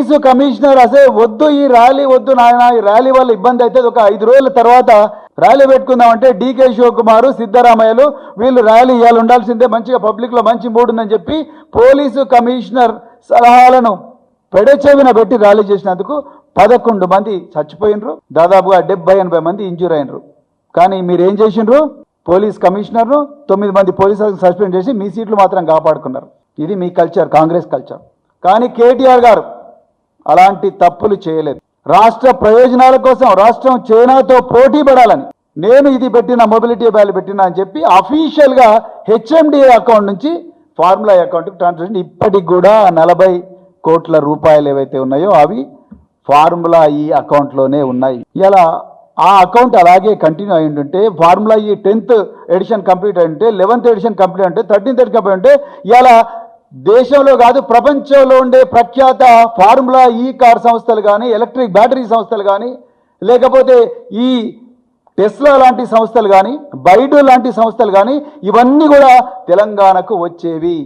Police commissioner అసే వద్దు, ఈ ర్యాలీ వద్దు నాయన, ఈ ర్యాలీ వల్ల ఇబ్బంది అయితే ఒక 5 రోజుల తర్వాత ర్యాలీ పెట్టుకుందామంటే డీకే శివకుమార్, సిద్ధరామయ్యలు వీళ్ళు ర్యాలీ ఇవ్వాలి, ఉండాల్సిందే, మంచిగా పబ్లిక్లో మంచి మూడ్ ఉందని చెప్పి పోలీసు కమిషనర్ సలహాలను పెడచెవిన పెట్టి ర్యాలీ చేసినందుకు 11 మంది చచ్చిపోయినరు, దాదాపుగా 70-80 మంది ఇంజూర్ అయినరు. కానీ మీరు ఏం చేసిండ్రు? పోలీస్ కమిషనర్ను 9 మంది పోలీసులను సస్పెండ్ చేసి మీ సీట్లు మాత్రం కాపాడుకున్నారు. ఇది మీ కల్చర్, కాంగ్రెస్ కల్చర్. కానీ కేటీఆర్ గారు అలాంటి తప్పులు చేయలేదు. రాష్ట్ర ప్రయోజనాల కోసం రాష్ట్రం చైనాతో పోటీ పడాలని నేను ఇది పెట్టిన మొబిలిటీ వ్యాలీ పెట్టినా అని చెప్పి అఫీషియల్గా హెచ్ఎండిఏ అకౌంట్ నుంచి ఫార్ములా అకౌంట్కి ట్రాన్స్ఫర్. ఇప్పటికి కూడా 40 కోట్ల రూపాయలు ఏవైతే ఉన్నాయో అవి ఫార్ములా ఈ అకౌంట్లోనే ఉన్నాయి. ఇలా ఆ అకౌంట్ అలాగే కంటిన్యూ అయి ఉంటే ఫార్ములా ఈ 10th ఎడిషన్ కంప్లీట్ అయి ఉంటే 11th ఎడిషన్ కంప్లీట్ అంటే 13th ఎడిషన్ కంప్లీట్ ఉంటే ఇలా దేశంలో కాదు ప్రపంచంలో ఉండే ప్రఖ్యాత ఫార్ములా ఈ కార్ సంస్థలు కానీ, ఎలక్ట్రిక్ బ్యాటరీ సంస్థలు కానీ, లేకపోతే ఈ టెస్లా లాంటి సంస్థలు కానీ, బైడు లాంటి సంస్థలు కానీ ఇవన్నీ కూడా తెలంగాణకు వచ్చేవి.